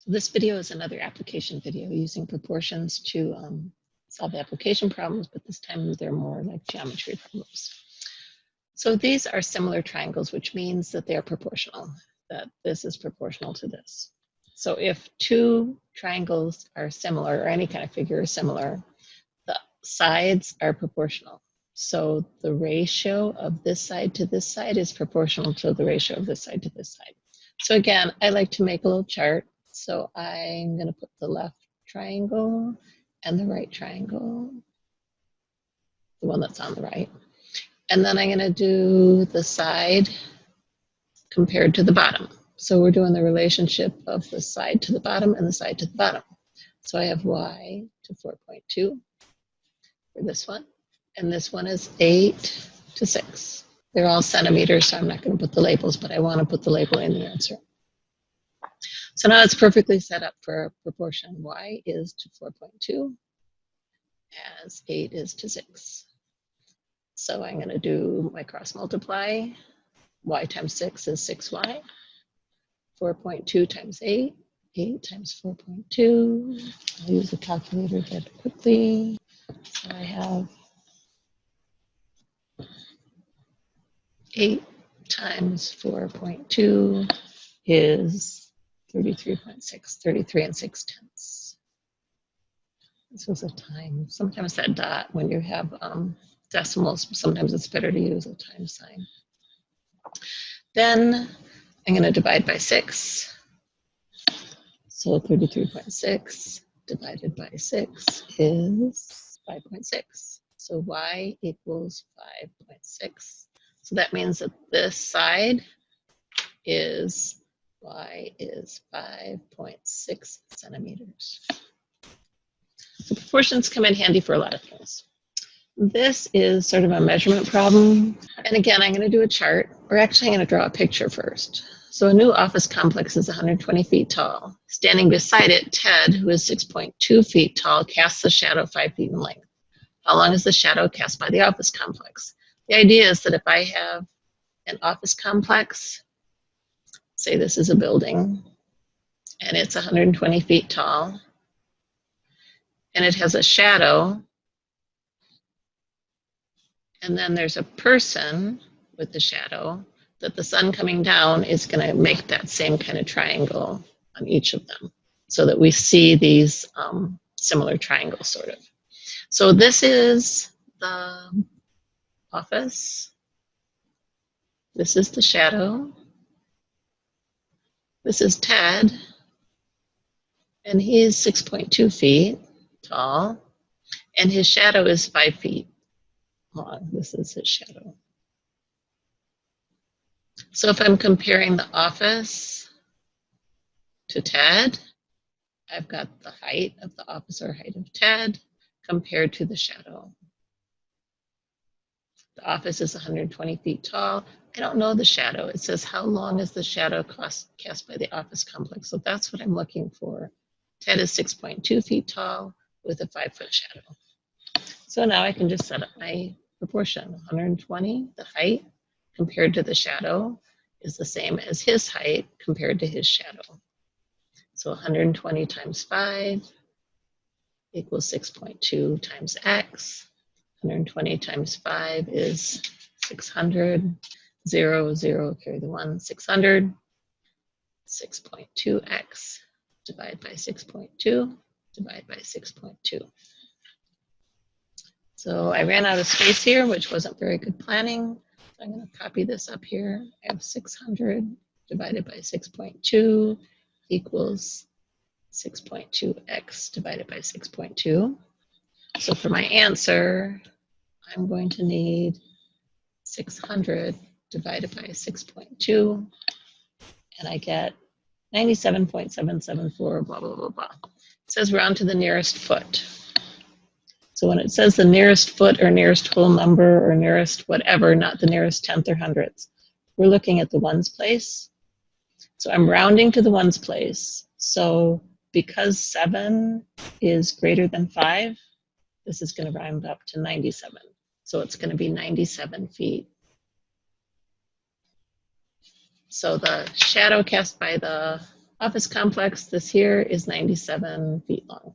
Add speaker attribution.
Speaker 1: This video is another application video using proportions to solve application problems, but this time they're more like geometry problems. So these are similar triangles, which means that they are proportional, that this is proportional to this. So if two triangles are similar, or any kind of figure is similar, the sides are proportional. So the ratio of this side to this side is proportional to the ratio of this side to this side. So again, I like to make a little chart. So I'm going to put the left triangle and the right triangle, the one that's on the right. And then I'm going to do the side compared to the bottom. So we're doing the relationship of the side to the bottom and the side to the bottom. So I have y to 4.2 for this one. And this one is 8 to 6. They're all centimeters, so I'm not going to put the labels, but I want to put the label in the answer. So now it's perfectly set up for a proportion. Y is to 4.2 as 8 is to 6. So I'm going to do my cross multiply. Y times 6 is 6y. 4.2 times 8. 8 times 4.2. I'll use a calculator to get it quickly. So I have 8 times 4.2 is 33.6, 33 and 6/10. This was a time. Sometimes that dot, when you have decimals, sometimes it's better to use a time sign. Then I'm going to divide by 6. So 33.6 divided by 6 is 5.6. So y equals 5.6. So that means that this side is y is 5.6 centimeters. So proportions come in handy for a lot of things. This is sort of a measurement problem. And again, I'm going to do a chart, or actually I'm going to draw a picture first. So a new office complex is 120 feet tall. Standing beside it, Ted, who is 6.2 feet tall, casts a shadow 5 feet in length. How long is the shadow cast by the office complex? The idea is that if I have an office complex, say this is a building, and it's 120 feet tall, and it has a shadow, and then there's a person with the shadow, that the sun coming down is going to make that same kind of triangle on each of them, so that we see these similar triangles, sort of. So this is the office. This is the shadow. This is Ted, and he's 6.2 feet tall, and his shadow is 5 feet long. This is his shadow. So if I'm comparing the office to Ted, I've got the height of the office, or height of Ted, compared to the shadow. The office is 120 feet tall. I don't know the shadow. It says how long is the shadow cast by the office complex. So that's what I'm looking for. Ted is 6.2 feet tall with a 5-foot shadow. So now I can just set up my proportion. 120, the height, compared to the shadow, is the same as his height compared to his shadow. So 120 times 5 equals 6.2 times x. 120 times 5 is 600. 0, 0, carry the 1, 600. 6.2x, divide by 6.2, divide by 6.2. So I ran out of space here, which wasn't very good planning. So I'm going to copy this up here. I have 600 divided by 6.2 equals 6.2x divided by 6.2. So for my answer, I'm going to need 600 divided by 6.2, and I get 97.774, blah, blah, blah, blah. It says round to the nearest foot. So when it says the nearest foot or nearest whole number or nearest whatever, not the nearest tenth or hundredths, we're looking at the ones place. So I'm rounding to the ones place. So because 7 is greater than 5, this is going to round up to 97. So it's going to be 97 feet. So the shadow cast by the Office complex, this here is 97 feet long.